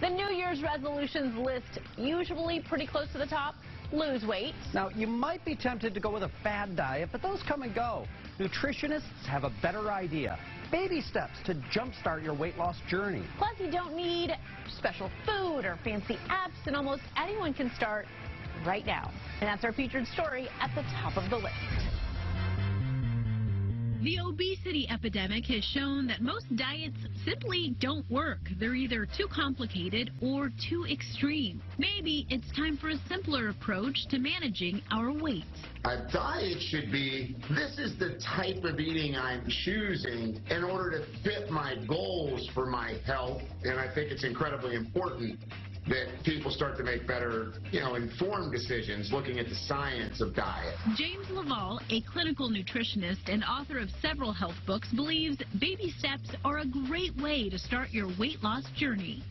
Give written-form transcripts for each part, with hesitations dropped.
The New Year's resolutions list usually pretty close to the top. Lose weight. Now, you might be tempted to go with a fad diet, but those come and go. Nutritionists have a better idea. Baby steps to jumpstart your weight loss journey. Plus, you don't need special food or fancy apps, and almost anyone can start right now. And that's our featured story at the top of the list. The obesity epidemic has shown that most diets simply don't work. They're either too complicated or too extreme. Maybe it's time for a simpler approach to managing our weight. A diet should be, this is the type of eating I'm choosing in order to fit my goals for my health. And I think it's incredibly important that people start to make better, informed decisions looking at the science of diet. James LaValle, a clinical nutritionist and author of several health books, believes baby steps are a great way to start your weight loss journey.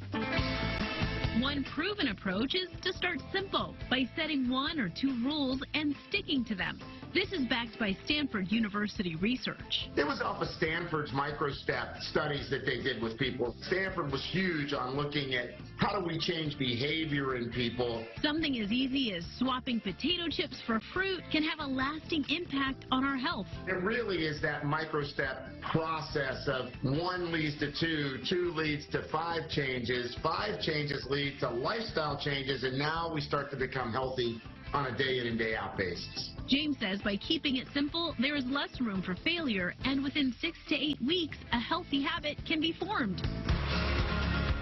One proven approach is to start simple by setting 1 or 2 rules and sticking to them. This is backed by Stanford University research. It was off of Stanford's microstep studies that they did with people. Stanford was huge on looking at how do we change behavior in people. Something as easy as swapping potato chips for fruit can have a lasting impact on our health. It really is that microstep process of 1 leads to 2, 2 leads to 5 changes, 5 changes lead to lifestyle changes, and now we start to become healthy on a day in and day out basis. James says by keeping it simple, there is less room for failure, and within 6 to 8 weeks, a healthy habit can be formed.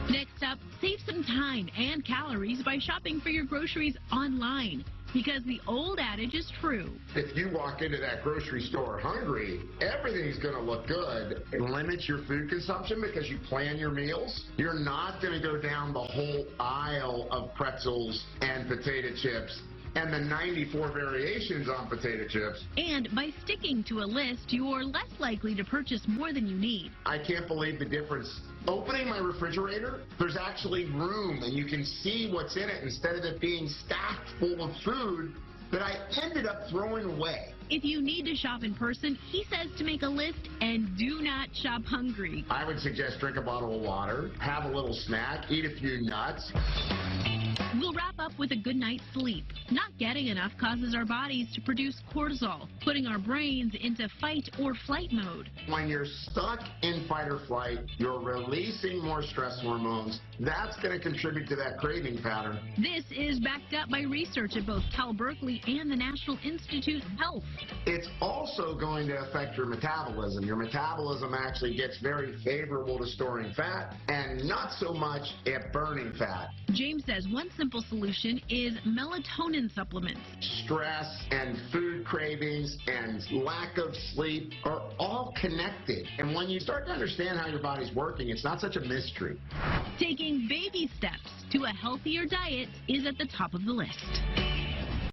Next up, save some time and calories by shopping for your groceries online, because the old adage is true. If you walk into that grocery store hungry, everything's going to look good. Limit your food consumption because you plan your meals. You're not going to go down the whole aisle of pretzels and potato chips and the 94 variations on potato chips. And by sticking to a list, you're less likely to purchase more than you need. I can't believe the difference. Opening my refrigerator, there's actually room and you can see what's in it instead of it being stacked full of food that I ended up throwing away. If you need to shop in person, he says to make a list and do not shop hungry. I would suggest drink a bottle of water, have a little snack, eat a few nuts. We'll wrap up with a good night's sleep. Not getting enough causes our bodies to produce cortisol, putting our brains into fight or flight mode. When you're stuck in fight or flight, you're releasing more stress hormones. That's going to contribute to that craving pattern. This is backed up by research at both Cal Berkeley and the National Institute of Health. It's also going to affect your metabolism. Your metabolism actually gets very favorable to storing fat and not so much at burning fat. James says one simple solution is melatonin supplements. Stress and food cravings and lack of sleep are all connected. And when you start to understand how your body's working, it's not such a mystery. Taking baby steps to a healthier diet is at the top of the list.